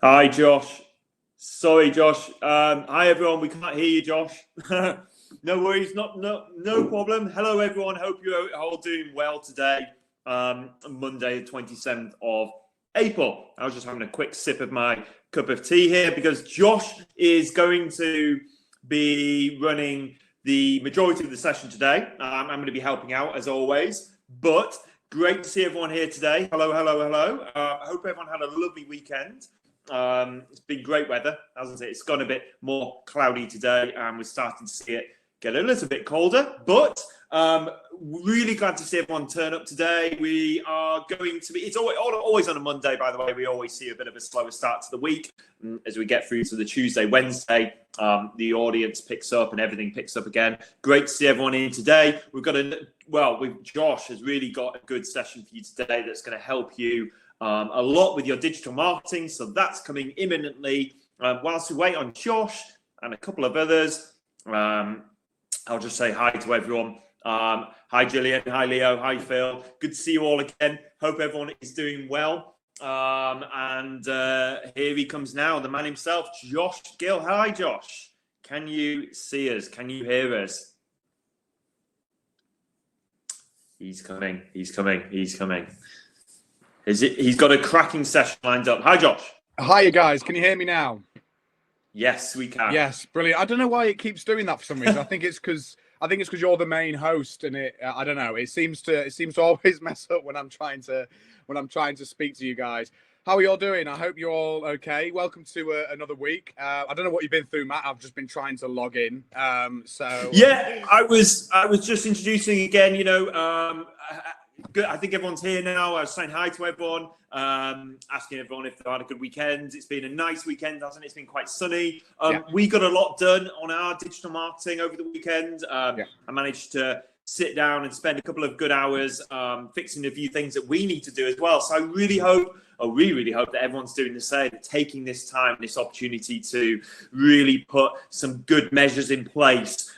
Hi, Josh. Sorry, Josh. Hi, everyone. We can't hear you, Josh. No worries. No problem. Hello, everyone. Hope you're all doing well today. Monday, the 27th of April. I was just having a quick sip of my cup of tea here because Josh is going to be running the majority of the session today. I'm going to be helping out as always, but great to see everyone here today. Hello, hello, hello. I hope everyone had a lovely weekend. It's been great weather, hasn't it? It's gone a bit more cloudy today, and we're starting to see it get a little bit colder. But really glad to see everyone turn up today. We are going to be. It's always on a Monday, by the way. We always see a bit of a slower start to the week as we get through to the Tuesday, Wednesday. The audience picks up and everything picks up again. Great to see everyone in today. Josh has really got a good session for you today that's going to help you a lot with your digital marketing. So that's coming imminently. Whilst we wait on Josh and a couple of others, I'll just say hi to everyone. Hi, Gillian. Hi, Leo. Hi, Phil. Good to see you all again. Hope everyone is doing well. And here he comes now, the man himself, Josh Gill. Hi, Josh. Can you see us? Can you hear us? He's coming. He's coming. He's coming. He's got a cracking session lined up. Hi, Josh. Hi, you guys. Can you hear me now? Yes, we can. Yes, brilliant. I don't know why it keeps doing that for some reason. I think it's because you're the main host, and I don't know. It seems to always mess up when I'm trying to speak to you guys. How are you all doing? I hope you're all okay. Welcome to another week. I don't know what you've been through, Matt. I've just been trying to log in. Yeah, I was just introducing again. Good. I think everyone's here now. I was saying hi to everyone, asking everyone if they had a good weekend. It's been a nice weekend, hasn't it? It's been quite sunny. We got a lot done on our digital marketing over the weekend. I managed to sit down and spend a couple of good hours fixing a few things that we need to do as well. So we really hope that everyone's doing the same, taking this time, this opportunity to really put some good measures in place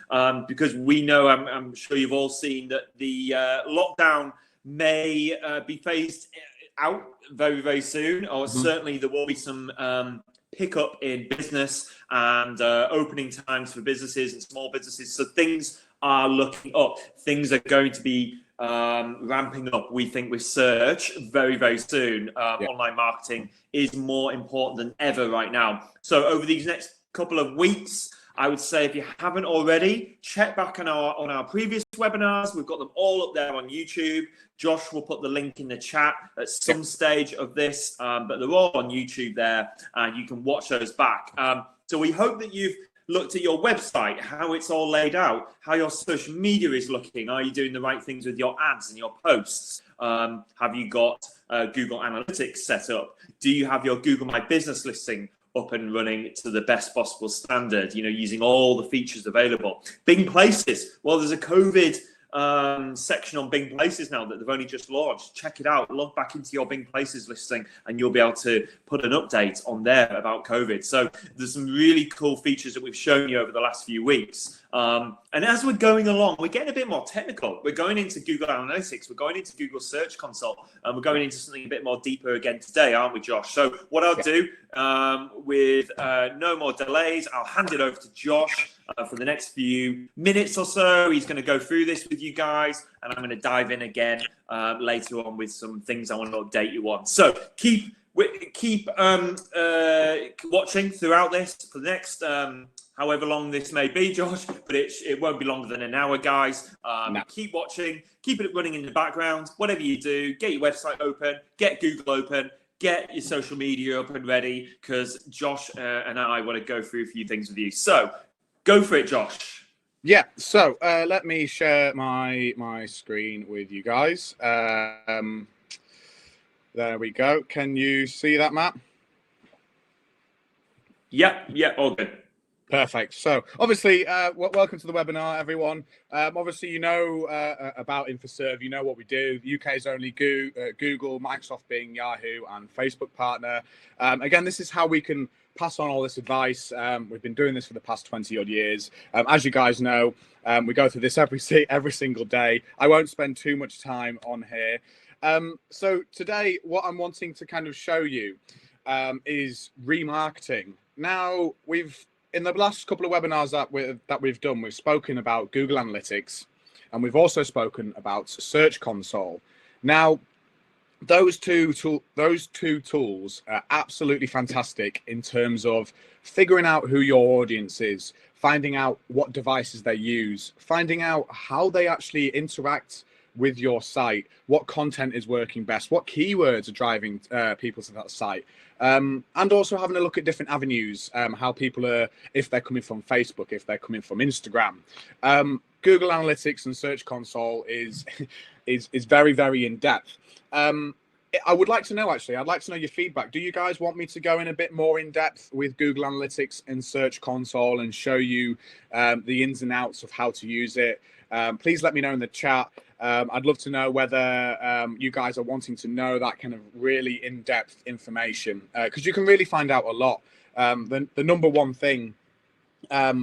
because we know, I'm sure you've all seen that the lockdown may be phased out very, very soon, or certainly there will be some pickup in business and opening times for businesses and small businesses. So things are looking up. Things are going to be ramping up, we think, with search very, very soon. Online marketing is more important than ever right now. So over these next couple of weeks, I would say if you haven't already, check back on our previous webinars. We've got them all up there on YouTube. Josh will put the link in the chat at some stage of this, but they're all on YouTube there, and you can watch those back. So we hope that you've looked at your website, how it's all laid out, how your social media is looking. Are you doing the right things with your ads and your posts? Have you got Google Analytics set up? Do you have your Google My Business listing up and running to the best possible standard, using all the features available? Bing Places. Well, there's a COVID section on Bing Places now that they've only just launched. Check it out. Log back into your Bing Places listing and you'll be able to put an update on there about COVID. So there's some really cool features that we've shown you over the last few weeks. And as we're going along, we're getting a bit more technical. We're going into Google Analytics, we're going into Google Search Console, and we're going into something a bit more deeper again today, aren't we, Josh? So what I'll do, with no more delays, I'll hand it over to Josh for the next few minutes or so. He's going to go through this with you guys, and I'm going to dive in again later on with some things I want to update you on. So keep watching throughout this for the next however long this may be, Josh, but it won't be longer than an hour, guys. Keep watching, keep it running in the background. Whatever you do, get your website open, get Google open, get your social media up and ready, because Josh and I want to go through a few things with you. So go for it, Josh. Yeah, so let me share my screen with you guys. There we go. Can you see that, Matt? Yeah, all good. Perfect. So obviously, welcome to the webinar, everyone. Obviously, you know about InfoServe, you know what we do. The UK's only Google, Microsoft, Bing, Yahoo, and Facebook partner. Again, this is how we can pass on all this advice. We've been doing this for the past 20 odd years. As you guys know, we go through this every single day. I won't spend too much time on here. So today, what I'm wanting to kind of show you is remarketing. Now, in the last couple of webinars that we've done, we've spoken about Google Analytics, and we've also spoken about Search Console. Now, those two tools are absolutely fantastic in terms of figuring out who your audience is, finding out what devices they use, finding out how they actually interact with your site, what content is working best, what keywords are driving people to that site, and also having a look at different avenues, how people are, if they're coming from Facebook, if they're coming from Instagram. Google Analytics and Search Console is very, very in depth. I would like to know, actually, I'd like to know your feedback. Do you guys want me to go in a bit more in depth with Google Analytics and Search Console and show you the ins and outs of how to use it? Please let me know in the chat. I'd love to know whether you guys are wanting to know that kind of really in-depth information, because you can really find out a lot. The number one thing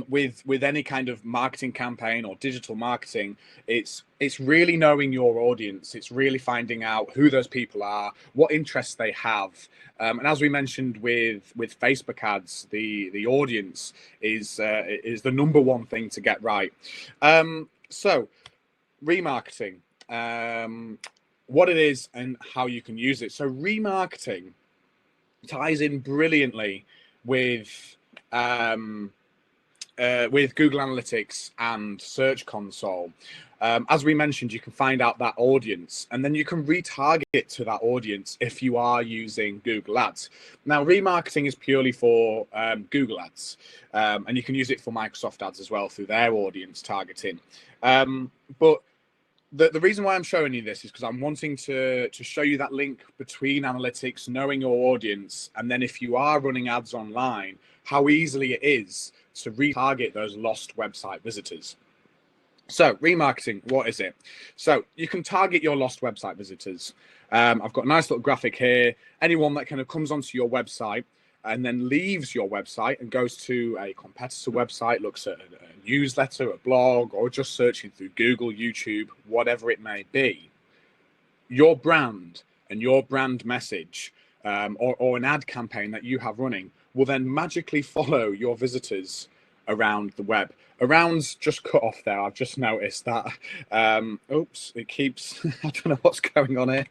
with any kind of marketing campaign or digital marketing, it's really knowing your audience. It's really finding out who those people are, what interests they have, and as we mentioned with Facebook ads, the audience is the number one thing to get right. So remarketing, what it is and how you can use it. So remarketing ties in brilliantly with Google Analytics and Search Console. As we mentioned, you can find out that audience, and then you can retarget to that audience if you are using Google Ads. Now, remarketing is purely for Google Ads, and you can use it for Microsoft Ads as well through their audience targeting. But the reason why I'm showing you this is because I'm wanting to show you that link between analytics, knowing your audience, and then if you are running ads online, how easily it is to retarget those lost website visitors. So remarketing, what is it? So you can target your lost website visitors. I've got a nice little graphic here. Anyone that kind of comes onto your website and then leaves your website and goes to a competitor website, looks at a newsletter, a blog, or just searching through Google, YouTube, whatever it may be, your brand and your brand message or an ad campaign that you have running will then magically follow your visitors around the web. Around's just cut off there. I've just noticed that. Oops, it keeps, I don't know what's going on here.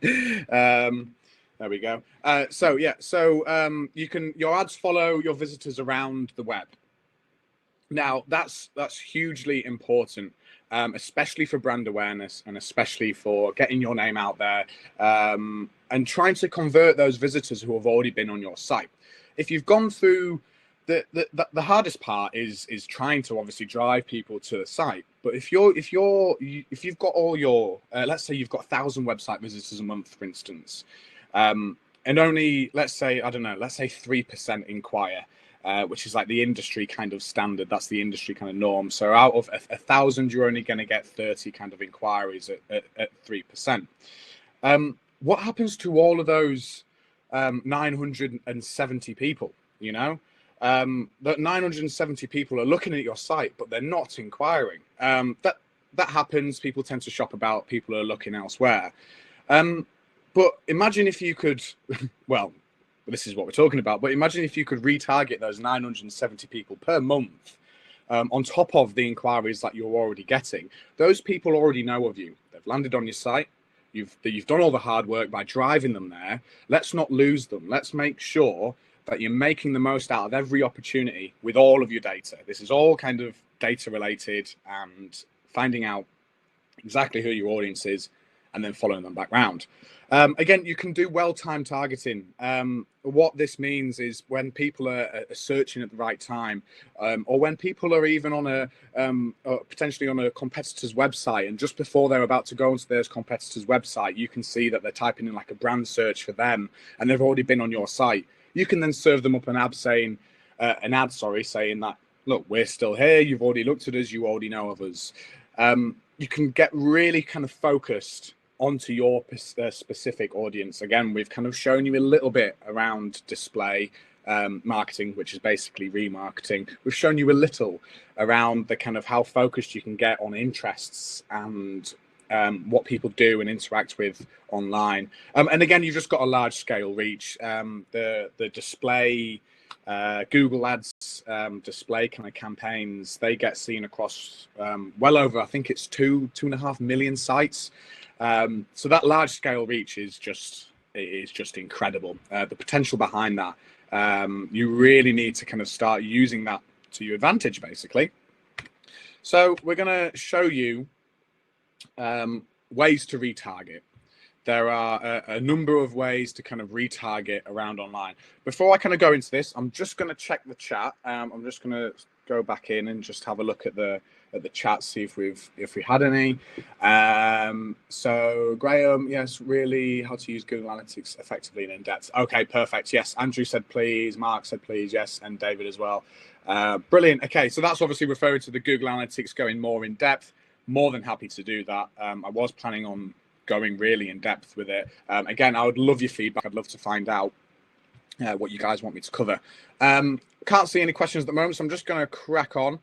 There we go. So you can, your ads follow your visitors around the web. Now that's hugely important, especially for brand awareness and especially for getting your name out there and trying to convert those visitors who have already been on your site. If you've gone through the hardest part is trying to obviously drive people to the site. But if you've got all your let's say you've got 1,000 website visitors a month, for instance, and only let's say 3% inquire, which is like the industry kind of standard. That's the industry kind of norm. So out of 1,000, you're only going to get 30 kind of inquiries at 3%. What happens to all of those 970 people? You know, that 970 people are looking at your site, but they're not inquiring. That happens. People tend to shop about. People are looking elsewhere. But imagine if you could, well, this is what we're talking about, but imagine if you could retarget those 970 people per month on top of the inquiries that you're already getting. Those people already know of you. They've landed on your site. You've done all the hard work by driving them there. Let's not lose them. Let's make sure that you're making the most out of every opportunity with all of your data. This is all kind of data related and finding out exactly who your audience is and then following them back round. Again, you can do well-timed targeting. What this means is when people are searching at the right time, or when people are even on potentially on a competitor's website, and just before they're about to go onto their competitor's website, you can see that they're typing in like a brand search for them, and they've already been on your site. You can then serve them up an ad saying that, look, we're still here. You've already looked at us. You already know of us. You can get really kind of focused onto your specific audience. Again, we've kind of shown you a little bit around display marketing, which is basically remarketing. We've shown you a little around the kind of how focused you can get on interests and what people do and interact with online. And again, you've just got a large scale reach. The display, Google Ads display kind of campaigns, they get seen across well over, I think it's 2.5 million sites. So that large scale reach is just incredible. The potential behind that, you really need to kind of start using that to your advantage, basically. So we're going to show you ways to retarget. There are a number of ways to kind of retarget around online. Before I kind of go into this, I'm just going to check the chat. I'm just going to go back in and just have a look at the chat, see if we had any. So Graham, yes, really, how to use Google Analytics effectively and in depth. Okay, perfect. Yes, Andrew said please, Mark said please, yes, and David as well. Brilliant. Okay, so that's obviously referring to the Google Analytics going more in depth. More than happy to do that. I was planning on going really in depth with it. Again, I would love your feedback. I'd love to find out what you guys want me to cover. Can't see any questions at the moment, so I'm just going to crack on.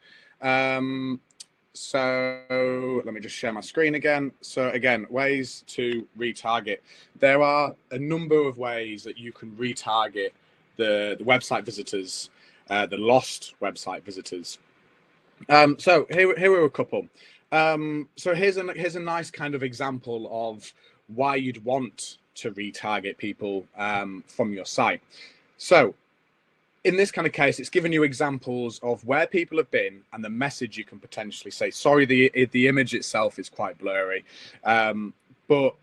So let me just share my screen again. So again, ways to retarget. There are a number of ways that you can retarget the website visitors, the lost website visitors. So here are a couple. So here's a nice kind of example of why you'd want to retarget people from your site. So in this kind of case, it's given you examples of where people have been and the message you can potentially say. Sorry, the image itself is quite blurry, but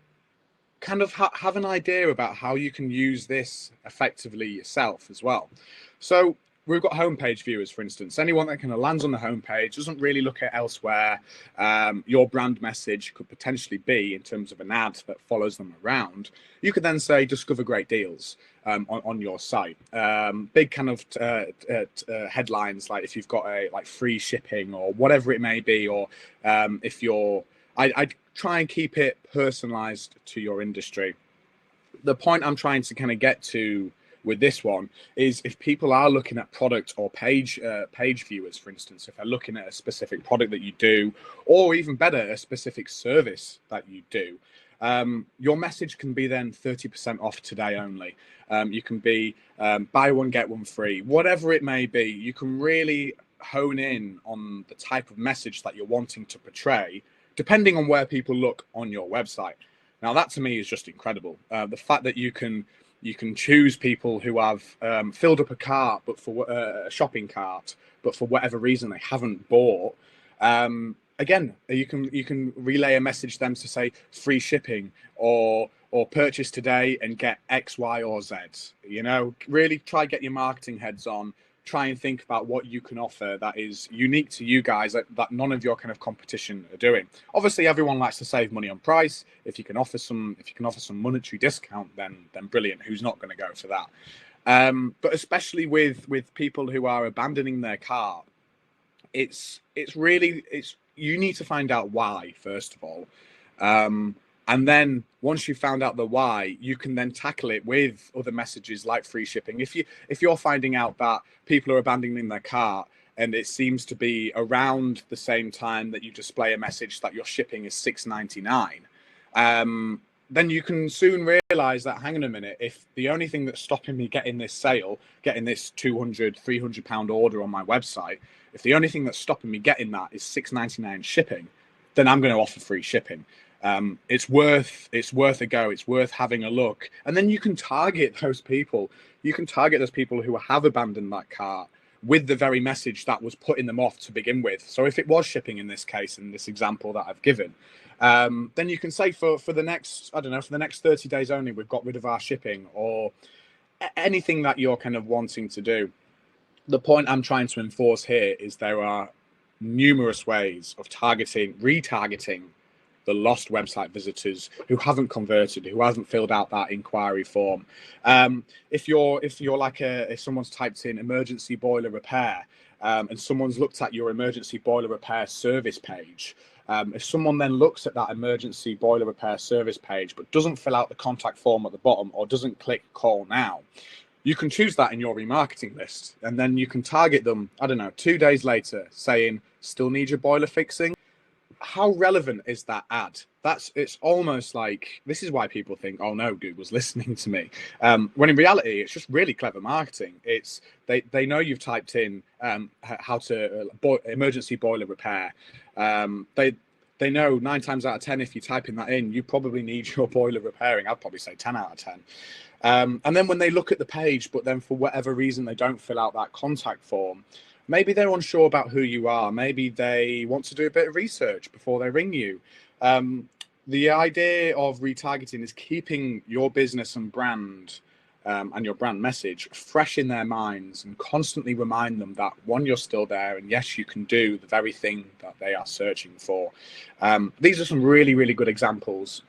kind of have an idea about how you can use this effectively yourself as well. So we've got homepage viewers, for instance. Anyone that kind of lands on the homepage, doesn't really look at elsewhere. Your brand message could potentially be in terms of an ad that follows them around. You could then say, discover great deals on your site. Big kind of headlines, like if you've got like free shipping or whatever it may be, or if you're, I'd try and keep it personalized to your industry. The point I'm trying to kind of get to with this one is if people are looking at product or page viewers, for instance, if they're looking at a specific product that you do, or even better, a specific service that you do, your message can be then 30% off today only. You can be buy one, get one free, whatever it may be. You can really hone in on the type of message that you're wanting to portray, depending on where people look on your website. Now, that to me is just incredible. The fact that you can choose people who have filled up a cart, but for a shopping cart, but for whatever reason they haven't bought. Again, you can relay a message to them to say free shipping or purchase today and get X, Y, or Z. You know, really try get your marketing heads on. Try and think about what you can offer that is unique to you guys that none of your kind of competition are doing. Obviously, everyone likes to save money on price. If you can offer some monetary discount, then brilliant. Who's not going to go for that? But especially with people who are abandoning their cart, it's you need to find out why first of all. And then once you've found out the why, you can then tackle it with other messages like free shipping. If you're finding out that people are abandoning their cart and it seems to be around the same time that you display a message that your shipping is $6.99, then you can soon realize that, hang on a minute, if the only thing that's stopping me getting this sale, getting this £200, £300 order on my website, if the only thing that's stopping me getting that is $6.99 shipping, then I'm going to offer free shipping. It's worth a go. It's worth having a look. And then you can target those people. You can target those people who have abandoned that cart with the very message that was putting them off to begin with. So if it was shipping in this case, in this example that I've given, then you can say for the next, I don't know, for the next 30 days only, we've got rid of our shipping, or anything that you're kind of wanting to do. The point I'm trying to enforce here is there are numerous ways of retargeting the lost website visitors who haven't converted, who hasn't filled out that inquiry form. If someone's typed in emergency boiler repair, and someone's looked at your emergency boiler repair service page, if someone then looks at that emergency boiler repair service page but doesn't fill out the contact form at the bottom or doesn't click call now, you can choose that in your remarketing list, and then you can target them, I don't know, 2 days later saying, still need your boiler fixing? how relevant is that ad? It's almost like, this is why people think, oh no, Google's listening to me. When in reality, it's just really clever marketing. It's they know you've typed in how to emergency boiler repair. They know 9 times out of 10, if you type in that in, you probably need your boiler repairing. I'd probably say 10 out of 10. And then when they look at the page, but then for whatever reason they don't fill out that contact form, maybe they're unsure about who you are. Maybe they want to do a bit of research before they ring you. The idea of retargeting is keeping your business and brand and your brand message fresh in their minds, and constantly remind them that, one, you're still there, and yes, you can do the very thing that they are searching for. These are some really, really good examples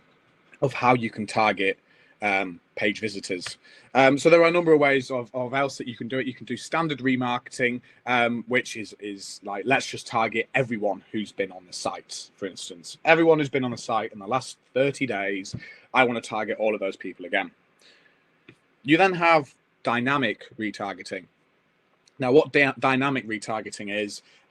of how you can target page visitors. So there are a number of ways of else that you can do it. You can do standard remarketing, which is like, let's just target everyone who's been on the site. For instance, everyone who's been on the site in the last 30 days, I want to target all of those people again. You then have dynamic retargeting. Now, what dynamic retargeting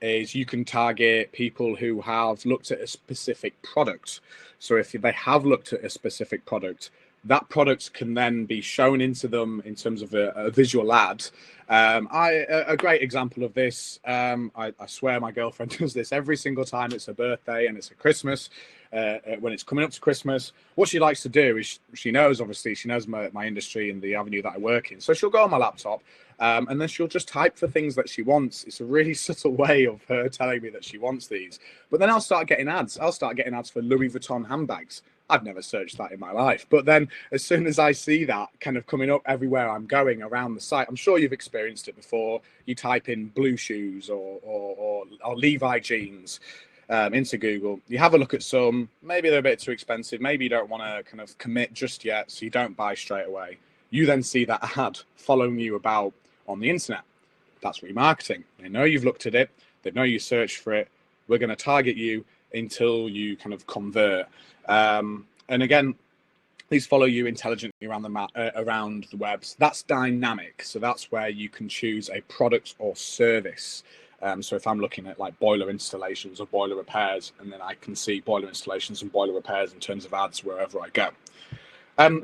is you can target people who have looked at a specific product. So if they have looked at a specific product, that product can then be shown into them in terms of a visual ad. A great example of this, I swear my girlfriend does this every single time it's her birthday and it's a Christmas. When it's coming up to Christmas, what she likes to do is she knows my industry and the avenue that I work in. So she'll go on my laptop and then she'll just type for things that she wants. It's a really subtle way of her telling me that she wants these. But then I'll start getting ads. I'll start getting ads for Louis Vuitton handbags. I've never searched that in my life. But then as soon as I see that kind of coming up everywhere I'm going around the site, I'm sure you've experienced it before. You type in blue shoes or Levi jeans into Google. You have a look at some, maybe they're a bit too expensive. Maybe you don't want to kind of commit just yet, so you don't buy straight away. You then see that ad following you about on the internet. That's remarketing. They know you've looked at it. They know you searched for it. We're going to target you until you kind of convert. And again, these follow you intelligently around the webs. That's dynamic. So that's where you can choose a product or service. So if I'm looking at like boiler installations or boiler repairs, and then I can see boiler installations and boiler repairs in terms of ads wherever I go.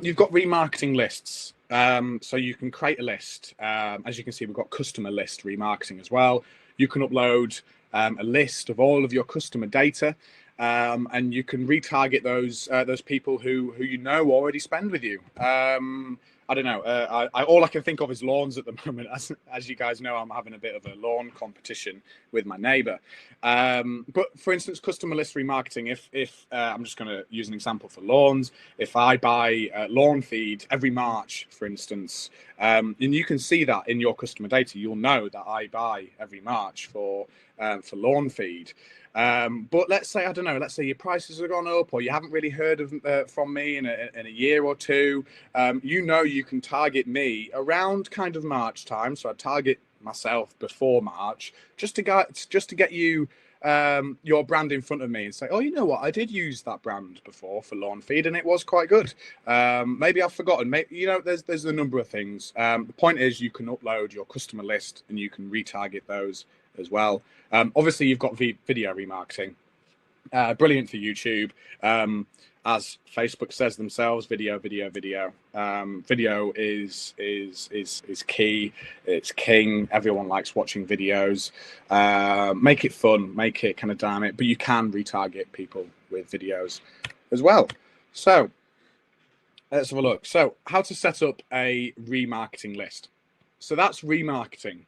You've got remarketing lists. So you can create a list. As you can see, we've got customer list remarketing as well. You can upload a list of all of your customer data. And you can retarget those people who you know already spend with you. I don't know. All I can think of is lawns at the moment. As you guys know, I'm having a bit of a lawn competition with my neighbour. But for instance, customer list remarketing. If I'm just going to use an example for lawns. If I buy lawn feed every March, for instance, and you can see that in your customer data, you'll know that I buy every March for lawn feed. But let's say, I don't know, let's say your prices have gone up, or you haven't really heard of from me in a year or two. You can target me around kind of March time. So I target myself before March, just to get you your brand in front of me and say, oh, you know what, I did use that brand before for lawn feed and it was quite good. Maybe I've forgotten. Maybe, there's a number of things. The point is, you can upload your customer list and you can retarget those as well. Obviously, you've got video remarketing, brilliant for YouTube. As Facebook says themselves, video. Video is key. It's king. Everyone likes watching videos. Make it fun, make it kind of dynamic, but you can retarget people with videos as well. So let's have a look. So how to set up a remarketing list. So that's remarketing.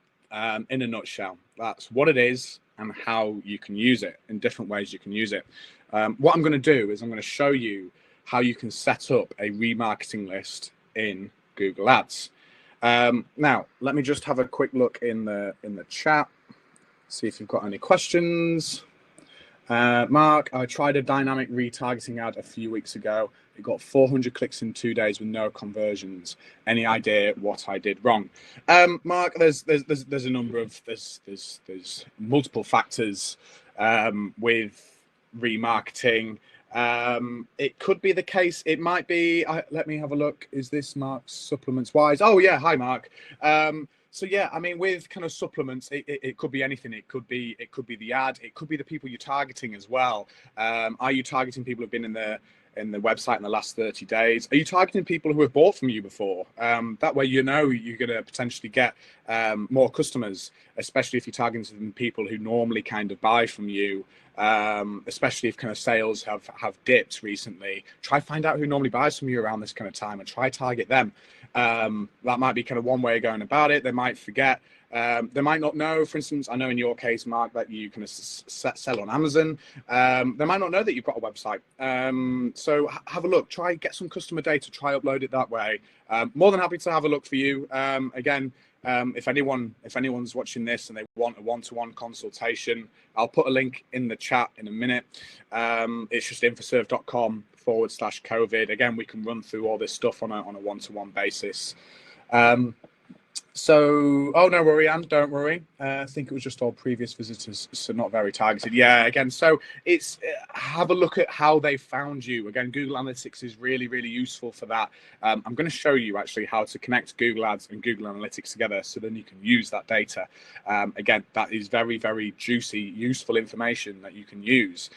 In a nutshell, that's what it is and how you can use it, in different ways you can use it. What I'm going to do is I'm going to show you how you can set up a remarketing list in Google Ads. Now, let me just have a quick look in the chat, see if you've got any questions. Mark, I tried a dynamic retargeting ad a few weeks ago. It got 400 clicks in 2 days with no conversions. Any idea what I did wrong? Mark, there's a number of there's multiple factors with remarketing. It could be the case. It might be. Let me have a look. Is this Mark's Supplements Wise? Oh yeah, hi Mark. So yeah, I mean, with kind of supplements, it could be anything. It could be the ad. It could be the people you're targeting as well. Are you targeting people who've been in the website in the last 30 days? Are you targeting people who have bought from you before? That way, you know you're going to potentially get more customers, especially if you're targeting people who normally kind of buy from you. Especially if kind of sales have dipped recently. Try find out who normally buys from you around this kind of time and try target them. That might be kind of one way of going about it. They might forget. They might not know. For instance, I know in your case, Mark, that you kind of sell on Amazon. They might not know that you've got a website. So have a look. Try get some customer data. Try upload it that way. More than happy to have a look for you. Again, if anyone's watching this and they want a one-to-one consultation, I'll put a link in the chat in a minute. It's just infoserve.com/COVID. Again, we can run through all this stuff on a one-to-one basis. So, oh, no worry, Anne, don't worry. I think it was just all previous visitors, so not very targeted. Yeah, again, so it's have a look at how they found you. Again, Google Analytics is really, really useful for that. I'm going to show you actually how to connect Google Ads and Google Analytics together so then you can use that data. Again, that is very, very juicy, useful information that you can use.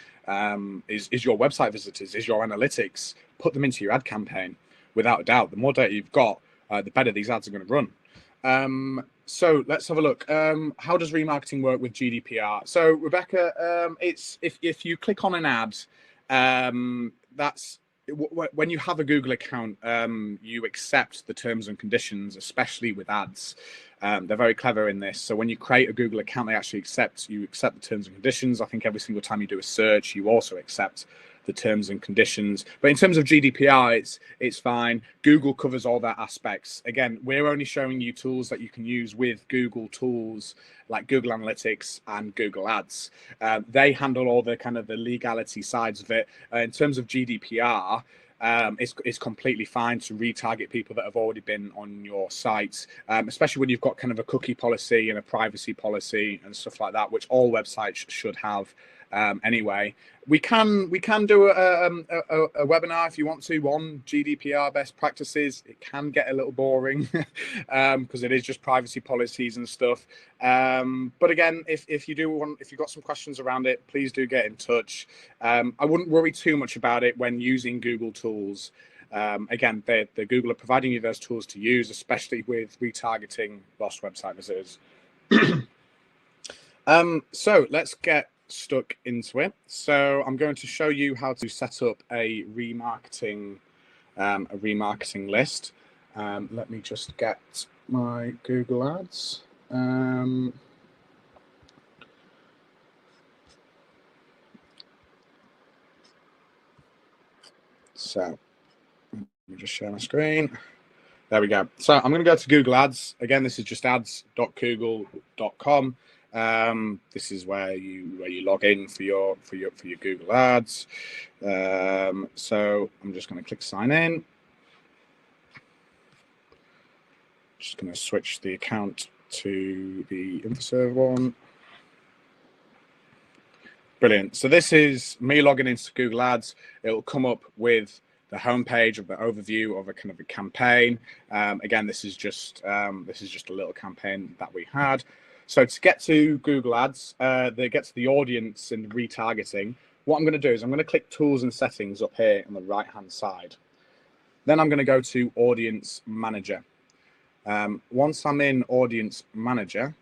Is your website visitors, is your analytics, put them into your ad campaign. Without a doubt, the more data you've got, the better these ads are going to run. So let's have a look. How does remarketing work with GDPR? So Rebecca, it's if you click on an ad, that's when you have a Google account, you accept the terms and conditions, especially with ads. They're very clever in this. So when you create a Google account, they actually accept the terms and conditions. I think every single time you do a search, you also accept the terms and conditions. But in terms of GDPR, it's fine. Google covers all that aspects. Again, we're only showing you tools that you can use with Google tools like Google Analytics and Google Ads. They handle all the kind of the legality sides of it. In terms of GDPR, it's completely fine to retarget people that have already been on your site, especially when you've got kind of a cookie policy and a privacy policy and stuff like that, which all websites should have. Anyway, we can do a webinar if you want to on GDPR best practices. It can get a little boring because it is just privacy policies and stuff. But again, if you've got some questions around it, please do get in touch. I wouldn't worry too much about it when using Google tools. Again, the Google are providing you those tools to use, especially with retargeting lost website visitors. So let's get stuck into it. So I'm going to show you how to set up a remarketing list. Let me just get my Google Ads. So let me just share my screen. There we go. So I'm going to go to Google Ads. Again, this is just ads.google.com. This is where you log in for your Google Ads. So I'm just going to click sign in. Just going to switch the account to the InfoServe one. Brilliant. So this is me logging into Google Ads. It'll come up with the homepage of the overview of a kind of a campaign. Again, this is just a little campaign that we had. So to get to Google Ads, they get to the audience and retargeting. What I'm going to do is I'm going to click Tools and Settings up here on the right-hand side. Then I'm going to go to Audience Manager. Once I'm in Audience Manager,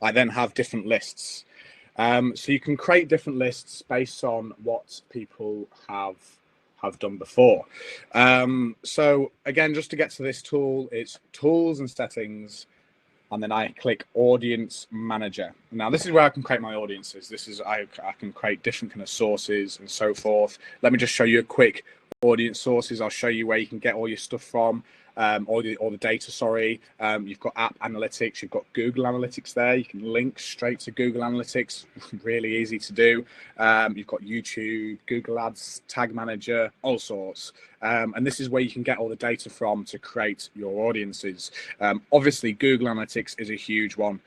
I then have different lists. So you can create different lists based on what people have done before. So again, just to get to this tool, it's Tools and Settings, and then I click Audience Manager. Now this is where I can create my audiences. I can create different kind of sources and so forth. Let me just show you a quick audience sources. I'll show you where you can get all your stuff from. All the data, sorry. You've got App Analytics, you've got Google Analytics there. You can link straight to Google Analytics, really easy to do. You've got YouTube, Google Ads, Tag Manager, all sorts. And this is where you can get all the data from to create your audiences. Obviously, Google Analytics is a huge one.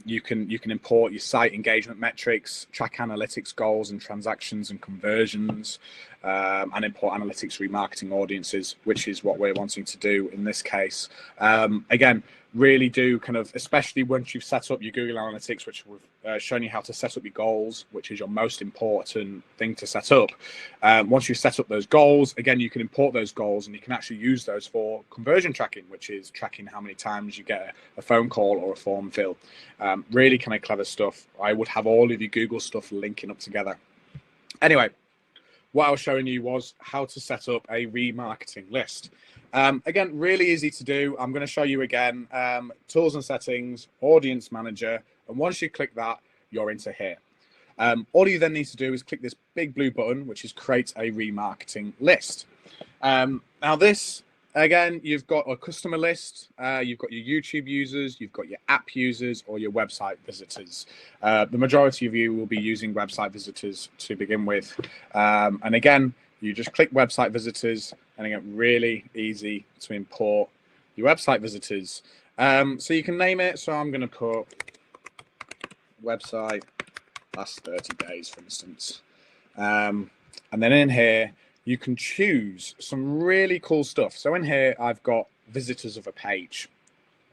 You can import your site engagement metrics, track analytics goals and transactions and conversions, and import analytics remarketing audiences, which is what we're wanting to do in this case. Again, really do kind of, especially once you've set up your Google Analytics, which we've shown you how to set up your goals, which is your most important thing to set up. Once you've set up those goals, again, you can import those goals and you can actually use those for conversion tracking, which is tracking how many times you get a phone call or a form fill. Really kind of clever stuff. I would have all of your Google stuff linking up together. Anyway, what I was showing you was how to set up a remarketing list. Again, really easy to do. I'm going to show you again, tools and settings, audience manager. And once you click that, you're into here. All you then need to do is click this big blue button, which is create a remarketing list. Now this, again, you've got a customer list, you've got your YouTube users, you've got your app users or your website visitors. The majority of you will be using website visitors to begin with. And again, you just click website visitors and again, really easy to import your website visitors. So you can name it. So I'm going to put website last 30 days, for instance. And then in here, you can choose some really cool stuff. So in here, I've got visitors of a page,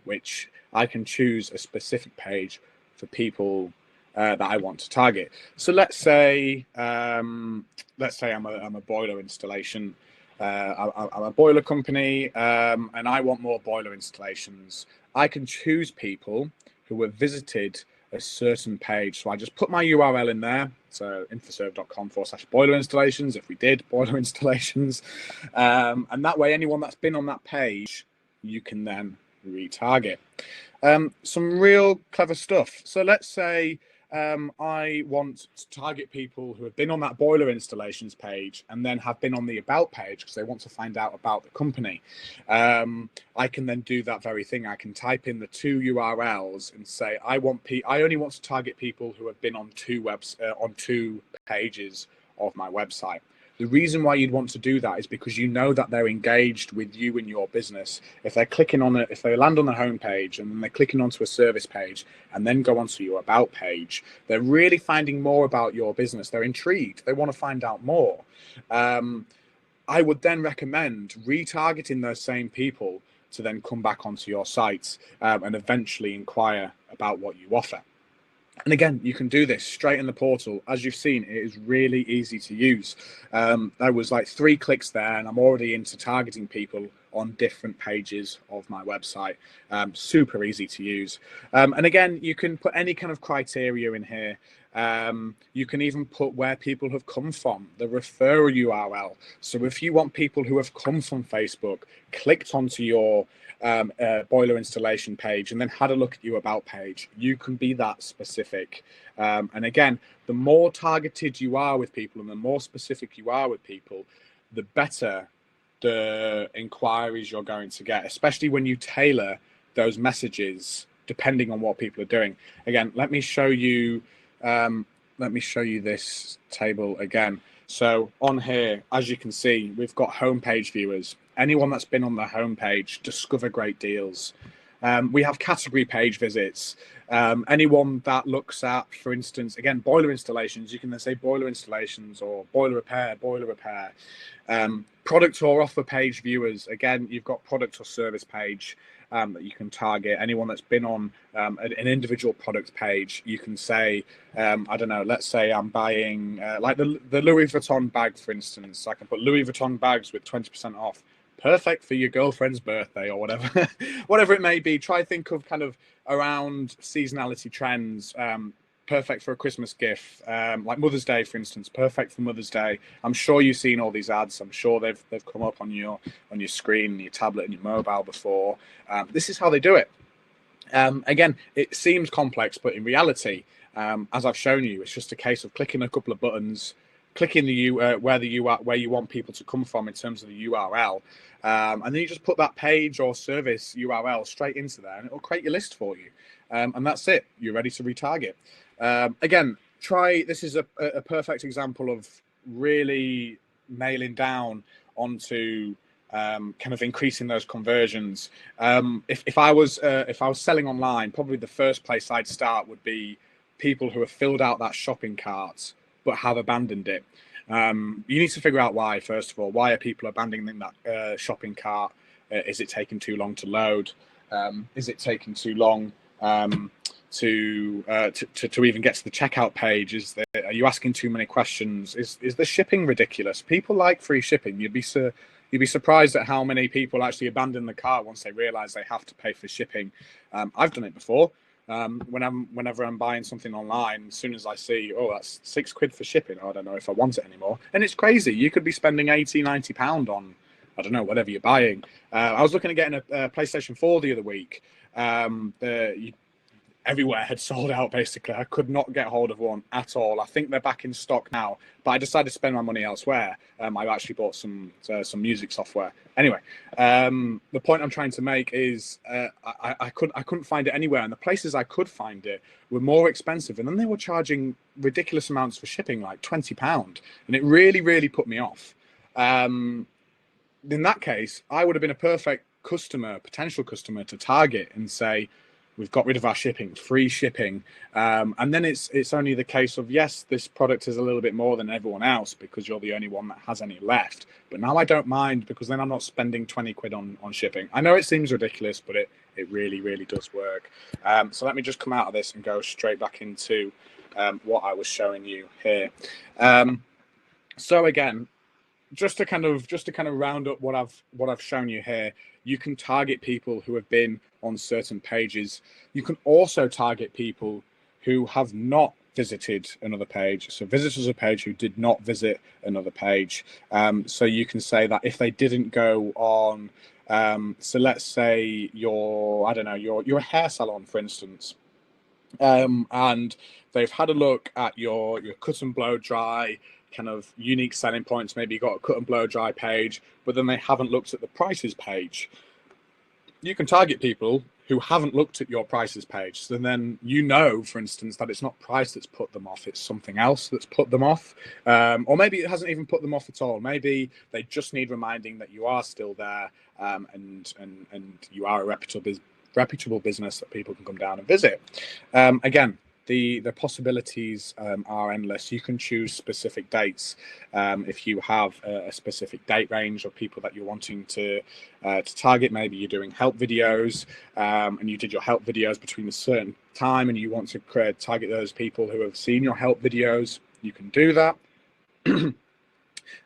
which I can choose a specific page for people that I want to target. So let's say I'm a boiler installation. I'm a boiler company, and I want more boiler installations. I can choose people who have visited a certain page. So I just put my URL in there. So infoserve.com/boiler installations, if we did boiler installations. And that way, anyone that's been on that page, you can then retarget. Some real clever stuff. So let's say I want to target people who have been on that boiler installations page and then have been on the about page because they want to find out about the company. I can then do that very thing. I can type in the two URLs and say I only want to target people who have been on two pages of my website. The reason why you'd want to do that is because you know that they're engaged with you and your business. If they're clicking on it, if they land on the home page and then they're clicking onto a service page and then go onto your about page, they're really finding more about your business. They're intrigued. They want to find out more. I would then recommend retargeting those same people to then come back onto your site and eventually inquire about what you offer. And again, you can do this straight in the portal. As you've seen, it is really easy to use. There was like 3 clicks there and I'm already into targeting people on different pages of my website. Super easy to use. And again, you can put any kind of criteria in here. You can even put where people have come from, the referral URL. So if you want people who have come from Facebook, clicked onto your boiler installation page and then had a look at your about page, you can be that specific. And again, the more targeted you are with people and the more specific you are with people, the better the inquiries you're going to get, especially when you tailor those messages depending on what people are doing. Again, let me show you this table again. So on here, as you can see, we've got homepage viewers. Anyone that's been on the homepage, discover great deals. We have category page visits. Anyone that looks at, for instance, again, boiler installations, you can then say boiler installations or boiler repair. Product or offer page viewers. Again, you've got product or service page that you can target. Anyone that's been on an individual product page, you can say, I don't know, let's say I'm buying like the Louis Vuitton bag, for instance. I can put Louis Vuitton bags with 20% off. Perfect for your girlfriend's birthday or whatever, whatever it may be. Try think of kind of around seasonality trends. Perfect for a Christmas gift, like Mother's Day, for instance. Perfect for Mother's Day. I'm sure you've seen all these ads. I'm sure they've come up on your screen, your tablet, and your mobile before. This is how they do it. Again, it seems complex, but in reality, as I've shown you, it's just a case of clicking a couple of buttons, clicking where you want people to come from in terms of the URL, and then you just put that page or service URL straight into there, and it will create your list for you. And that's it. You're ready to retarget. Again, this is a perfect example of really nailing down onto kind of increasing those conversions. If I was selling online, probably the first place I'd start would be people who have filled out that shopping cart but have abandoned it. You need to figure out why, first of all. Why are people abandoning that shopping cart? Is it taking too long to load? Is it taking too long to even get to the checkout page? Are you asking too many questions? Is the shipping ridiculous? People like free shipping. You'd be surprised at how many people actually abandon the cart once they realize they have to pay for shipping. I've done it before. Whenever I'm buying something online, as soon as I see, oh, that's £6 for shipping, I don't know if I want it anymore. And it's crazy. You could be spending 80, 90 pound on, I don't know, whatever you're buying. I was looking at getting a PlayStation 4 the other week. Everywhere had sold out, basically. I could not get hold of one at all. I think they're back in stock now, but I decided to spend my money elsewhere. I actually bought some music software. Anyway, the point I'm trying to make is I couldn't find it anywhere, and the places I could find it were more expensive, and then they were charging ridiculous amounts for shipping, like £20, and it really, really put me off. In that case, I would have been a perfect potential customer to target and say, we've got rid of our shipping, free shipping. And then it's only the case of, yes, this product is a little bit more than everyone else because you're the only one that has any left. But now I don't mind, because then I'm not spending £20 on shipping. I know it seems ridiculous, but it really, really does work. So let me just come out of this and go straight back into what I was showing you here. So again, just to kind of round up what I've shown you here, you can target people who have been on certain pages. You can also target people who have not visited another page. So visitors of a page who did not visit another page. So you can say that if they didn't go on, so let's say you're a hair salon, for instance, and they've had a look at your cut and blow dry kind of unique selling points. Maybe you got a cut and blow dry page, but then they haven't looked at the prices page. You can target people who haven't looked at your prices page. So then for instance, that it's not price that's put them off, it's something else that's put them off. Or maybe it hasn't even put them off at all. Maybe they just need reminding that you are still there, and you are a reputable business that people can come down and visit. Again, the possibilities are endless. You can choose specific dates. If you have a specific date range of people that you're wanting to target, maybe you're doing help videos, and you did your help videos between a certain time, and you want to target those people who have seen your help videos, you can do that.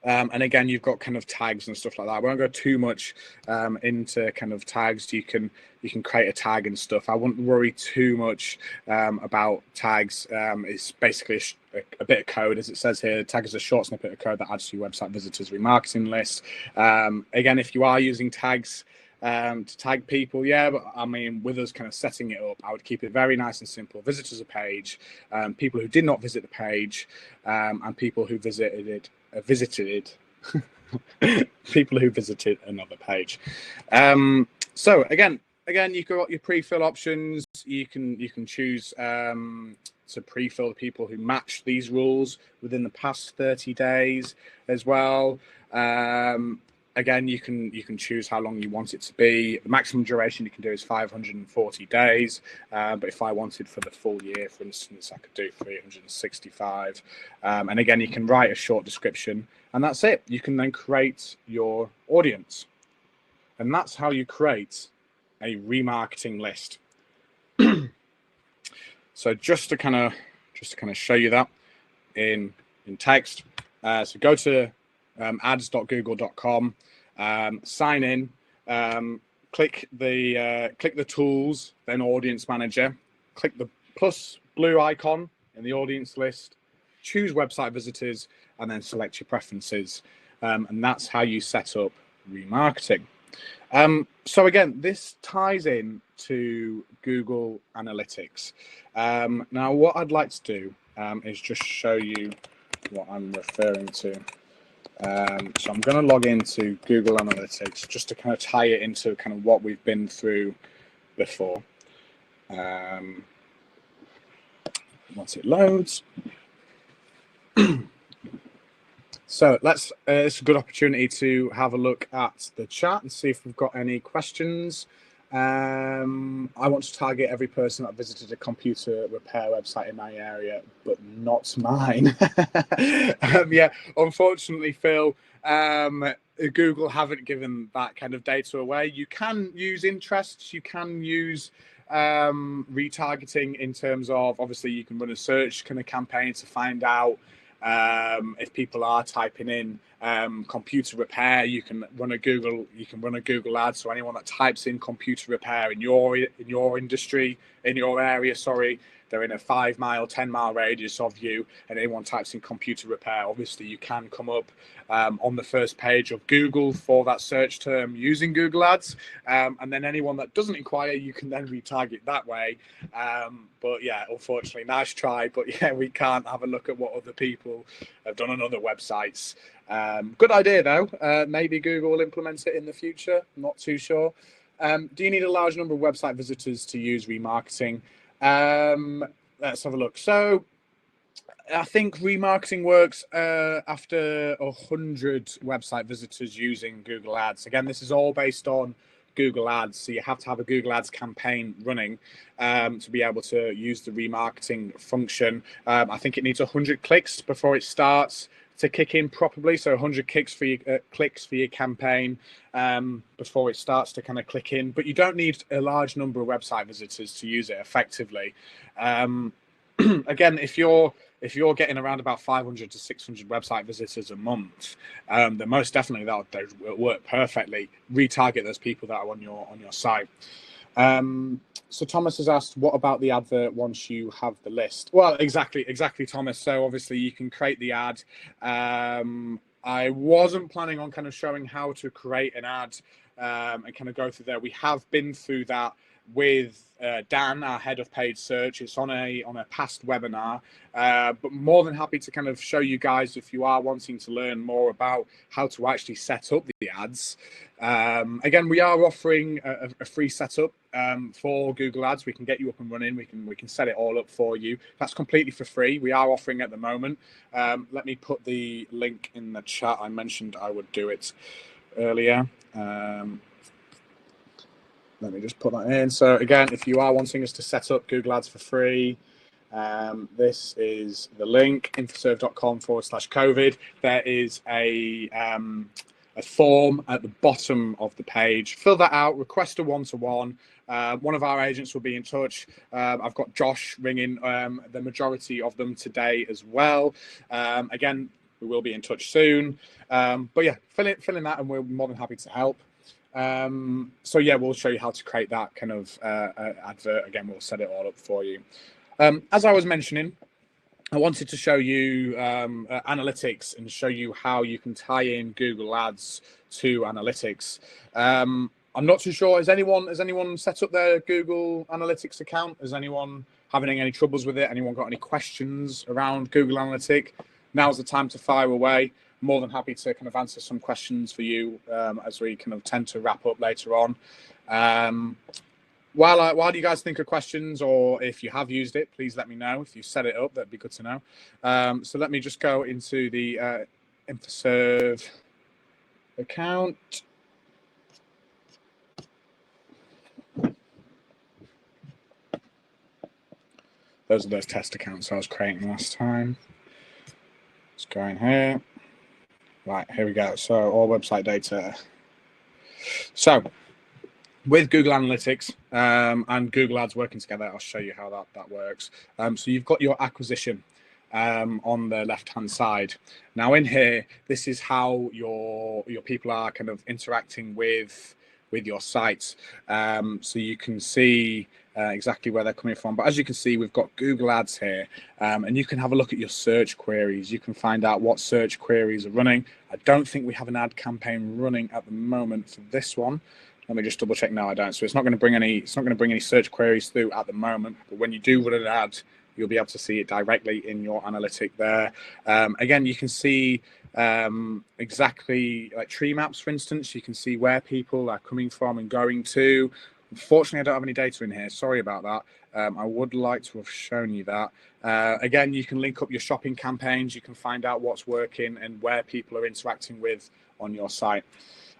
And again, you've got kind of tags and stuff like that. I won't go too much into kind of tags. You can create a tag and stuff. I wouldn't worry too much about tags. It's basically a bit of code, as it says here. Tag is a short snippet of code that adds to your website visitors remarketing list. Again, if you are using tags to tag people, yeah, but I mean, with us kind of setting it up, I would keep it very nice and simple. Visitors a page, people who did not visit the page, and people who visited people who visited another page. So again, you've got your pre-fill options. You can choose to pre-fill the people who match these rules within the past 30 days as well. Again, you can choose how long you want it to be. The maximum duration you can do is 540 days. But if I wanted for the full year, for instance, I could do 365. And again, you can write a short description, and that's it. You can then create your audience. And that's how you create a remarketing list. So just to kind of show you that in text. So go to ads.google.com, sign in, click the tools, then audience manager, click the plus blue icon in the audience list, choose website visitors, and then select your preferences. And that's how you set up remarketing. So again, this ties in to Google Analytics. Now, what I'd like to do is just show you what I'm referring to. So I'm going to log into Google Analytics just to kind of tie it into kind of what we've been through before. Once it loads. So it's a good opportunity to have a look at the chat and see if we've got any questions. I want to target every person that visited a computer repair website in my area, but not mine. Yeah, unfortunately, Phil, Google haven't given that kind of data away. You can use interests, you can use retargeting in terms of, obviously you can run a search kind of campaign to find out if people are typing in computer repair. You can run a Google ad. So anyone that types in computer repair in your industry, in your area, sorry, they're in a 5 mile, 10 mile radius of you, and anyone types in computer repair, obviously you can come up on the first page of Google for that search term using Google Ads. And then anyone that doesn't inquire, you can then retarget that way. But yeah, unfortunately, nice try. But yeah, we can't have a look at what other people have done on other websites. Good idea, though. Maybe Google will implement it in the future. I'm not too sure. Do you need a large number of website visitors to use remarketing? Let's have a look. So I think remarketing works after 100 website visitors using Google Ads. Again, this is all based on Google Ads, so you have to have a Google Ads campaign running to be able to use the remarketing function. I think it needs 100 clicks before it starts to kick in properly. So 100 clicks for your campaign before it starts to kind of click in. But you don't need a large number of website visitors to use it effectively. Again, if you're getting around about 500 to 600 website visitors a month, then most definitely that will work perfectly. Retarget those people that are on your site. So Thomas has asked, what about the advert once you have the list? Well, exactly, Thomas. So obviously you can create the ad. I wasn't planning on kind of showing how to create an ad and kind of go through there. We have been through that with Dan, our head of paid search. It's on a past webinar, but more than happy to kind of show you guys if you are wanting to learn more about how to actually set up the ads. Again, we are offering a free setup for Google Ads. We can get you up and running. We can set it all up for you. That's completely for free. We are offering at the moment. Let me put the link in the chat. I mentioned I would do it earlier. Let me just put that in. So again, if you are wanting us to set up Google Ads for free, this is the link, infoserve.com/COVID. There is a form at the bottom of the page. Fill that out, request a one-to-one. One of our agents will be in touch. I've got Josh ringing the majority of them today as well. Again, we will be in touch soon. But yeah, fill in that and we're more than happy to help. So yeah, we'll show you how to create that kind of advert. Again, we'll set it all up for you. As I was mentioning, I wanted to show you analytics and show you how you can tie in Google Ads to analytics. I'm not too sure. Has anyone set up their Google Analytics account? Is anyone having any troubles with it? Anyone got any questions around Google Analytics? Now's the time to fire away. More than happy to kind of answer some questions for you as we kind of tend to wrap up later on. While do you guys think of questions, or if you have used it, please let me know. If you set it up, that'd be good to know. So let me just go into the InfoServe account. Those are those test accounts I was creating last time. Let's go in here. Right, here we go. So all website data. So with Google Analytics and Google Ads working together, I'll show you how that works. So you've got your acquisition on the left-hand side. Now in here, this is how your people are kind of interacting with your sites. So you can see exactly where they're coming from. But as you can see, we've got Google Ads here, and you can have a look at your search queries. You can find out what search queries are running. I don't think we have an ad campaign running at the moment for this one. Let me just double check. No, I don't. So it's not going to bring any search queries through at the moment. But when you do run an ad, you'll be able to see it directly in your analytic there. Again, you can see exactly like tree maps, for instance. You can see where people are coming from and going to. Unfortunately, I don't have any data in here. Sorry about that. I would like to have shown you that. Again, you can link up your shopping campaigns. You can find out what's working and where people are interacting with on your site.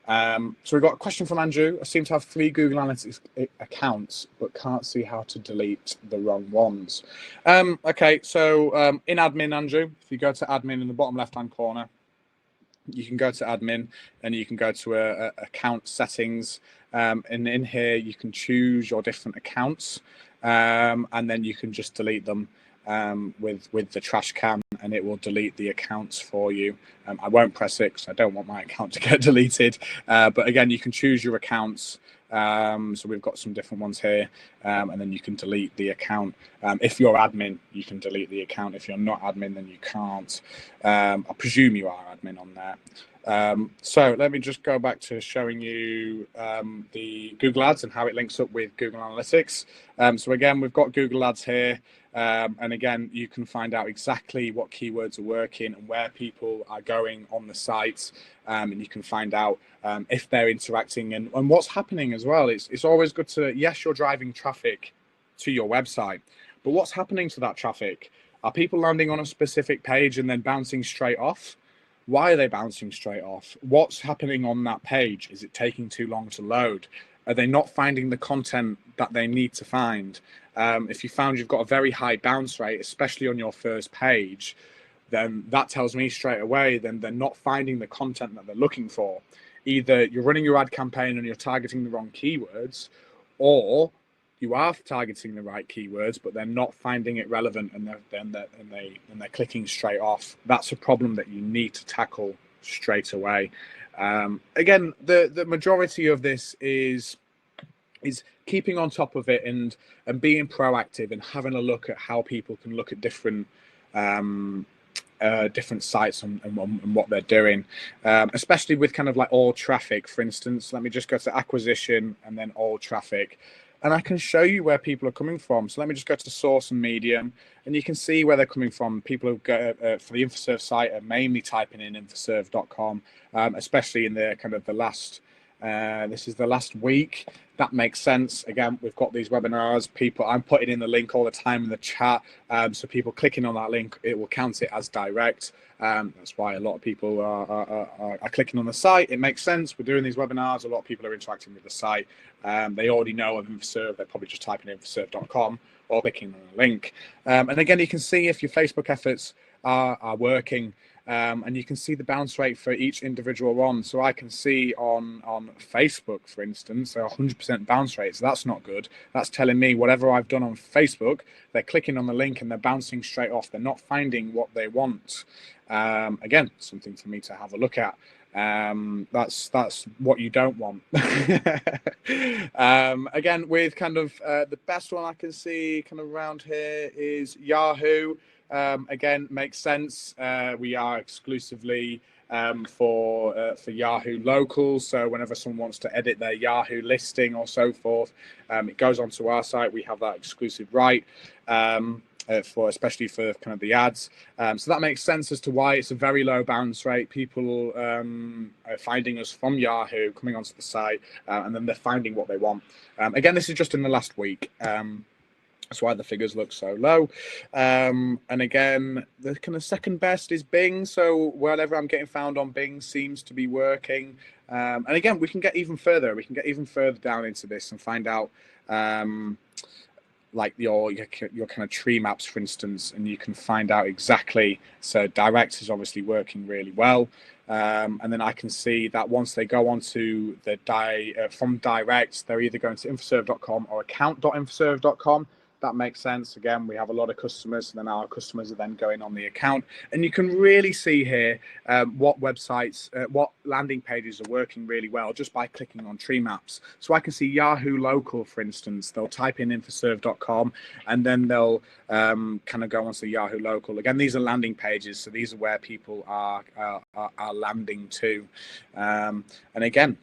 So we've got a question from Andrew. I seem to have 3 Google Analytics accounts, but can't see how to delete the wrong ones. Okay, so in admin, Andrew, if you go to admin in the bottom left-hand corner, you can go to admin and you can go to account settings. And in here, you can choose your different accounts, and then you can just delete them with the trash can, and it will delete the accounts for you. I won't press it because I don't want my account to get deleted. But again, you can choose your accounts. So we've got some different ones here, and then you can delete the account. If you're admin, you can delete the account. If you're not admin, then you can't. I presume you are admin on there. So let me just go back to showing you the Google Ads and how it links up with Google Analytics. So again, we've got Google Ads here. And again, you can find out exactly what keywords are working and where people are going on the site. And you can find out if they're interacting and what's happening as well. It's always good to, yes, you're driving traffic to your website, but what's happening to that traffic? Are people landing on a specific page and then bouncing straight off? Why are they bouncing straight off? What's happening on that page? Is it taking too long to load? Are they not finding the content that they need to find? If you found you've got a very high bounce rate, especially on your first page, then that tells me straight away then they're not finding the content that they're looking for. Either you're running your ad campaign and you're targeting the wrong keywords, or you are targeting the right keywords, but they're not finding it relevant, and they're clicking straight off. That's a problem that you need to tackle straight away. Again, the majority of this is keeping on top of it and being proactive and having a look at how people can look at different sites and what they're doing, especially with kind of like all traffic, for instance. Let me just go to acquisition and then all traffic, and I can show you where people are coming from. So let me just go to source and medium, and you can see where they're coming from. People who go for the InfoServe site are mainly typing in infoserve.com, especially in the kind of the last, this is the last week. That makes sense. Again, we've got these webinars. I'm putting in the link all the time in the chat. So people clicking on that link, it will count it as direct. That's why a lot of people are clicking on the site. It makes sense. We're doing these webinars. A lot of people are interacting with the site. They already know of InfoServe. They're probably just typing infoserve.com or clicking on a link. And again, you can see if your Facebook efforts are working. And you can see the bounce rate for each individual one. So I can see on Facebook, for instance, a 100% bounce rate. So that's not good. That's telling me whatever I've done on Facebook, they're clicking on the link and they're bouncing straight off. They're not finding what they want. Again, something for me to have a look at. That's what you don't want. Again, with kind of the best one I can see kind of around here is Yahoo. Again, makes sense. We are exclusively for Yahoo Local. So whenever someone wants to edit their Yahoo listing or so forth, it goes onto our site. We have that exclusive right especially for kind of the ads. So that makes sense as to why it's a very low bounce rate. People are finding us from Yahoo, coming onto the site, and then they're finding what they want. Again, this is just in the last week. That's why the figures look so low. And again, the kind of second best is Bing. So wherever I'm getting found on Bing seems to be working. And again, we can get even further. We can get even further down into this and find out like your kind of tree maps, for instance, and you can find out exactly. So direct is obviously working really well. And then I can see that once they go onto the from direct, they're either going to infoserve.com or account.infoserve.com. That makes sense. Again, we have a lot of customers, and then our customers are then going on the account. And you can really see here what websites, what landing pages are working really well just by clicking on tree maps. So I can see Yahoo Local, for instance. They'll type in infoserve.com, and then they'll kind of go onto Yahoo Local. Again, these are landing pages, so these are where people are landing to. And again,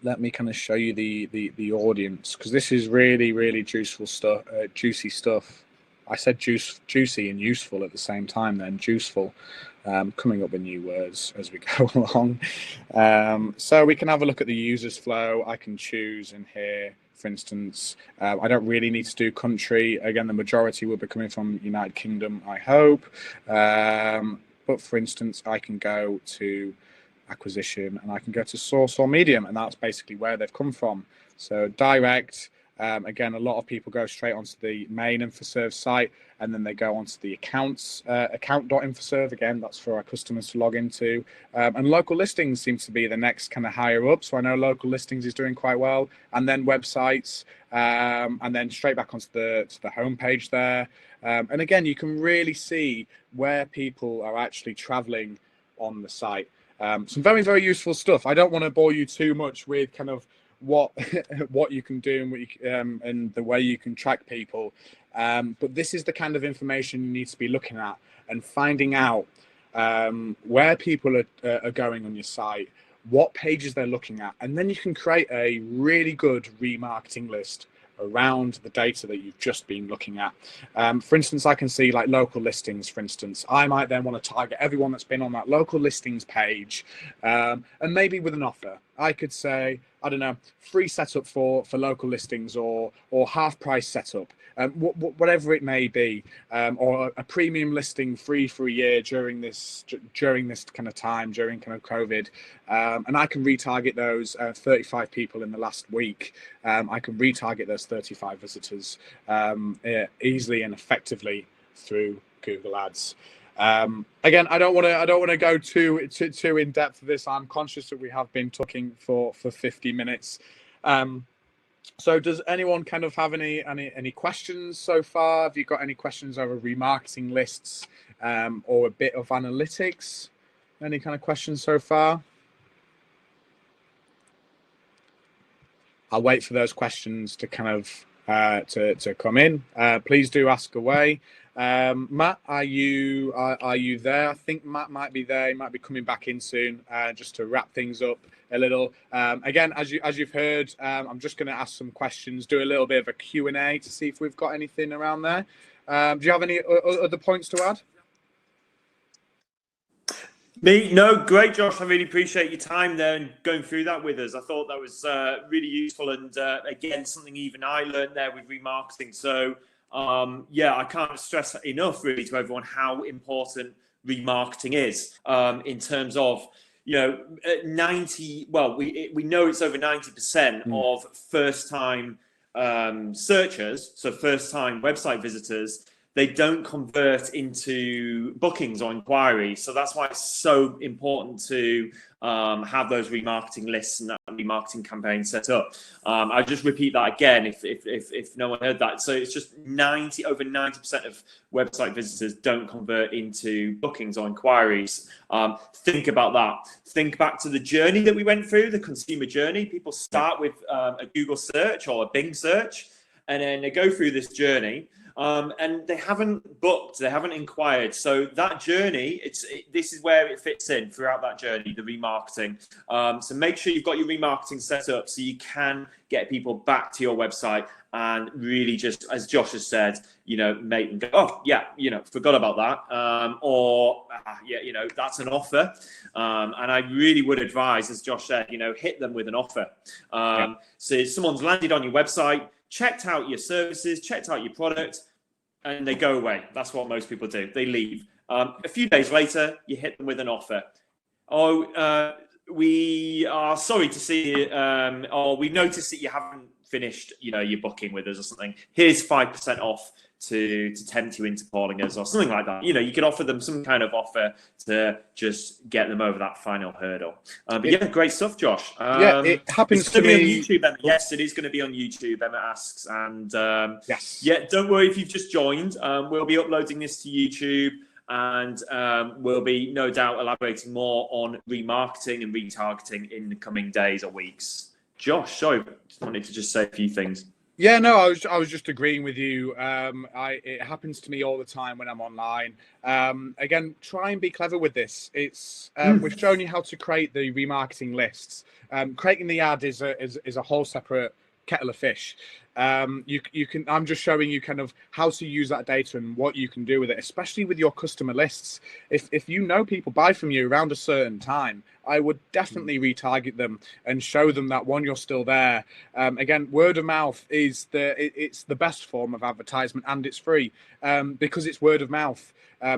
let me kind of show you the audience, because this is really, really juicy stuff. I said juicy and useful at the same time then, juiceful. Coming up with new words as we go along. So we can have a look at the users flow. I can choose in here for instance. I don't really need to do country. Again, the majority will be coming from United Kingdom, I hope. But for instance, I can go to acquisition and I can go to source or medium, and that's basically where they've come from. So direct, again, a lot of people go straight onto the main InfoServe site, and then they go onto the accounts, account.infoserve. Again, that's for our customers to log into. And local listings seems to be the next kind of higher up. So I know local listings is doing quite well, and then websites, and then straight back onto the homepage there. And again, you can really see where people are actually traveling on the site. Some very, very useful stuff. I don't want to bore you too much with kind of what you can do and what you, and the way you can track people. But this is the kind of information you need to be looking at and finding out where people are going on your site, what pages they're looking at, and then you can create a really good remarketing list around the data that you've just been looking at. For instance, I can see like local listings, for instance. I might then want to target everyone that's been on that local listings page, and maybe with an offer. I could say, I don't know, free setup for local listings, or half price setup, whatever it may be, or a premium listing free for a year during this kind of time, during kind of COVID. And I can retarget those 35 people in the last week. I can retarget those 35 visitors easily and effectively through Google Ads. Again, I don't want to go too in depth for this. I'm conscious that we have been talking for 50 minutes. So does anyone kind of have any questions so far? Have you got any questions over remarketing lists, or a bit of analytics? Any kind of questions so far? I'll wait for those questions to kind of to come in. Please do ask away. Matt, are you there? I think Matt might be there. He might be coming back in soon, just to wrap things up a little. Again, as you've heard, I'm just going to ask some questions, do a little bit of a Q&A to see if we've got anything around there. Do you have any other points to add? Me? No, great, Josh. I really appreciate your time there and going through that with us. I thought that was really useful, and again, something even I learned there with remarketing. So yeah, I can't stress enough really to everyone how important remarketing is, in terms of, you know, 90. Well, we know it's over 90% of first-time searchers, so first-time website visitors. They don't convert into bookings or inquiries. So that's why it's so important to have those remarketing lists and that remarketing campaign set up. I'll just repeat that again if no one heard that. So it's just over 90% of website visitors don't convert into bookings or inquiries. Think about that. Think back to the journey that we went through, the consumer journey. People start with a Google search or a Bing search, and then they go through this journey. And they haven't booked, they haven't inquired. So that journey, this is where it fits in throughout that journey, the remarketing. So make sure you've got your remarketing set up so you can get people back to your website and really just, as Josh has said, you know, make them go, oh yeah, you know, forgot about that, yeah, you know, that's an offer. And I really would advise, as Josh said, you know, hit them with an offer. So someone's landed on your website, checked out your services, checked out your product, and they go away. That's what most people do. They leave. A few days later, you hit them with an offer. Oh, we are sorry to see, or we noticed that you haven't finished, you know, your booking with us or something. Here's 5% off to tempt you into calling us or something like that. You know, you could offer them some kind of offer to just get them over that final hurdle. But yeah, great stuff, Josh. Yeah, it happens to be on me. YouTube, Emma. Yes, it is going to be on YouTube, Emma asks. And yes, yeah, don't worry if you've just joined. We'll be uploading this to YouTube, and we'll be no doubt elaborating more on remarketing and retargeting in the coming days or weeks. Josh, sorry, wanted to just say a few things. Yeah, no, I was just agreeing with you. It happens to me all the time when I'm online. Again, try and be clever with this. It's we've shown you how to create the remarketing lists. Creating the ad is a whole separate kettle of fish. you can. I'm just showing you kind of how to use that data and what you can do with it, especially with your customer lists. If you know people buy from you around a certain time, I would definitely retarget them and show them that one, you're still there. Again, word of mouth is it's the best form of advertisement, and it's free because it's word of mouth.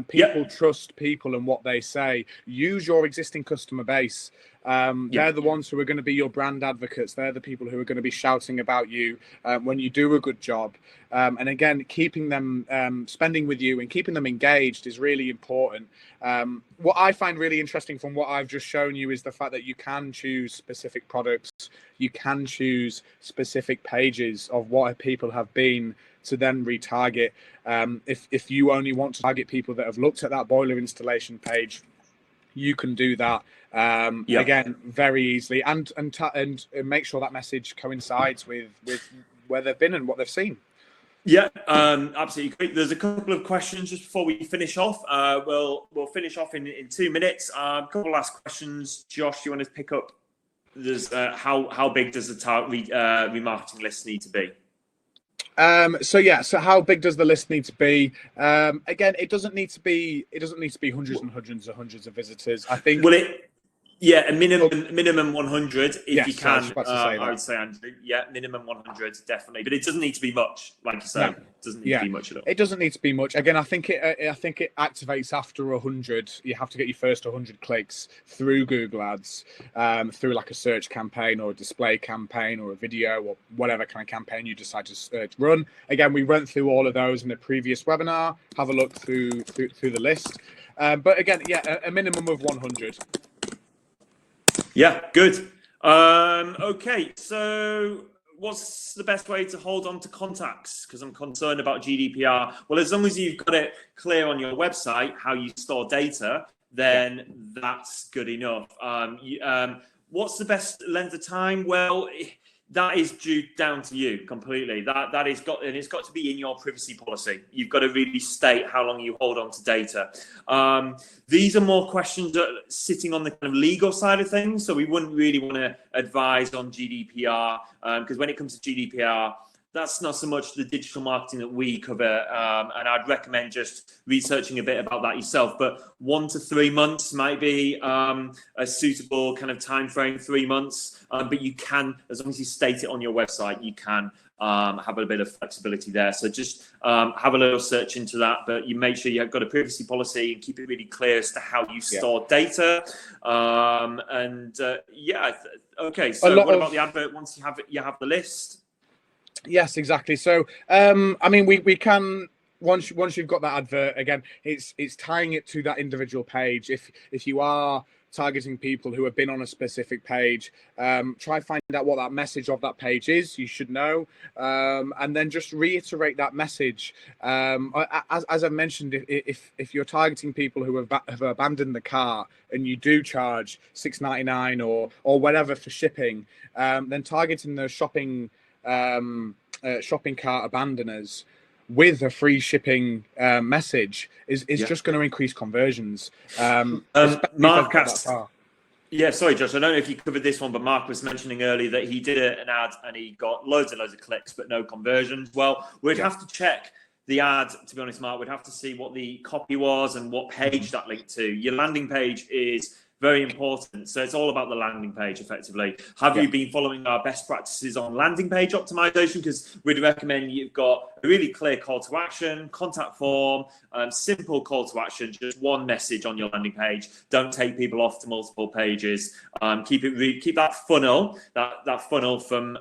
People trust people and what they say. Use your existing customer base. They're the ones who are going to be your brand advocates. They're the people who are going to be shouting about you when you do a good job. And again, keeping them spending with you and keeping them engaged is really important. What I find really interesting from what I've just shown you is the fact that you can choose specific products. You can choose specific pages of what people have been to then retarget. If you only want to target people that have looked at that boiler installation page, you can do that again very easily, and make sure that message coincides with where they've been and what they've seen. Yeah, absolutely great. There's a couple of questions just before we finish off. We'll finish off in 2 minutes. A couple last questions. Josh, you want to pick up? There's how big does the remarketing list need to be? So how big does the list need to be? Again, it doesn't need to be hundreds and hundreds of visitors. I think. Will it? Yeah, a minimum 100 if you can. I would say, Andrew. Yeah, minimum 100 definitely, but it doesn't need to be much, like you say. No. It doesn't need to be much at all. It doesn't need to be much. Again, I think it activates after 100. You have to get your first 100 clicks through Google Ads, through like a search campaign or a display campaign or a video or whatever kind of campaign you decide to run. Again, we went through all of those in the previous webinar. Have a look through the list. But again, a minimum of 100. Yeah, good. Okay, so what's the best way to hold on to contacts? Because I'm concerned about GDPR. Well, as long as you've got it clear on your website how you store data, then that's good enough. What's the best length of time? Well, that is down to you completely. It's got to be in your privacy policy. You've got to really state how long you hold on to data. These are more questions that are sitting on the kind of legal side of things. So we wouldn't really want to advise on GDPR because when it comes to GDPR, that's not so much the digital marketing that we cover, and I'd recommend just researching a bit about that yourself. But 1 to 3 months might be a suitable kind of time frame. 3 months, but you can, as long as you state it on your website, you can have a bit of flexibility there. So just have a little search into that, but you make sure you've got a privacy policy and keep it really clear as to how you store data. Okay. So what about the advert? Once you have the list. Yes, exactly. So, I mean, we can once you've got that advert, again, it's tying it to that individual page. If you are targeting people who have been on a specific page, try find out what that message of that page is. You should know, and then just reiterate that message. As I mentioned, if you're targeting people who have abandoned the cart and you do charge $6.99 or whatever for shipping, then targeting those shopping cart abandoners with a free message is just going to increase conversions. Mark asked, yeah, sorry, Josh, I don't know if you covered this one, but Mark was mentioning earlier that he did an ad and he got loads and loads of clicks, but no conversions. Well, we'd have to check the ad, to be honest, Mark. We'd have to see what the copy was and what page that linked to. Your landing page is very important. So it's all about the landing page, effectively. Have you been following our best practices on landing page optimization? Because we'd recommend you've got a really clear call to action, contact form, simple call to action, just one message on your landing page. Don't take people off to multiple pages. Keep that funnel, that funnel from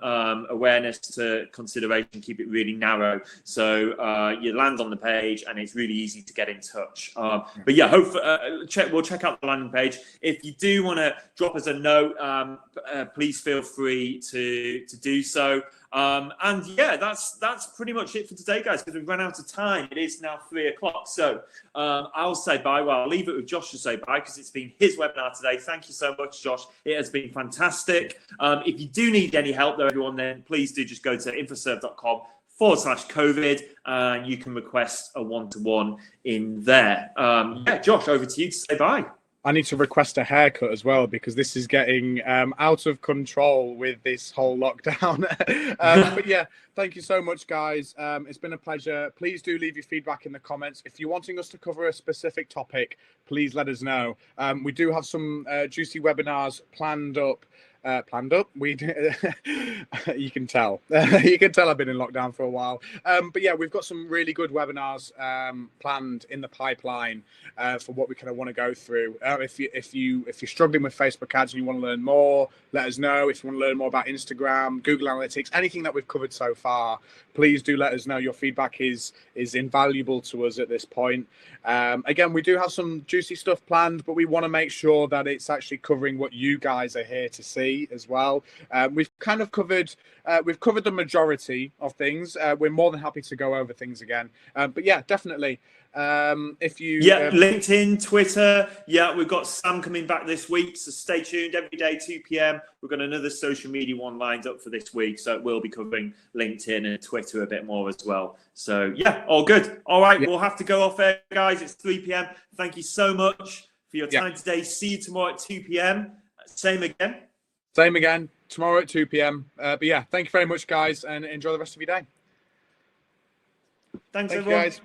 awareness to consideration. Keep it really narrow, so you land on the page and it's really easy to get in touch. But yeah, we'll check out the landing page. If you do want to drop us a note, please feel free to do so. And yeah, that's pretty much it for today, guys, because we've run out of time. It is now 3 o'clock. So I'll say bye. Well, I'll leave it with Josh to say bye because it's been his webinar today. Thank you so much, Josh. It has been fantastic. If you do need any help, though, everyone, then please do just go to infoserve.com/COVID and you can request a one-to-one in there. Yeah, Josh, over to you to say bye. I need to request a haircut as well because this is getting out of control with this whole lockdown. But yeah, thank you so much, guys. It's been a pleasure. Please do leave your feedback in the comments. If you're wanting us to cover a specific topic, please let us know. We do have some juicy webinars planned up. We you can tell I've been in lockdown for a while, but yeah, we've got some really good webinars planned in the pipeline for what we kind of want to go through. If you're struggling with Facebook ads and you want to learn more, let us know. If you want to learn more about Instagram, Google Analytics, anything that we've covered so far, please do let us know. Your feedback is invaluable to us at this point. Again, we do have some juicy stuff planned, but we want to make sure that it's actually covering what you guys are here to see as well. We've kind of covered the majority of things. We're more than happy to go over things again. But yeah, definitely. If you LinkedIn, Twitter, we've got Sam coming back this week, so stay tuned. Every day 2 p.m. we've got another social media one lined up for this week, so we'll be covering LinkedIn and Twitter a bit more as well. So yeah, all good. All right, we'll have to go off air, guys. It's 3 p.m. Thank you so much for your time today. See you tomorrow at 2 p.m. Same again tomorrow at 2 p.m. But yeah, thank you very much, guys, and enjoy the rest of your day. Thanks, thank everyone. You guys.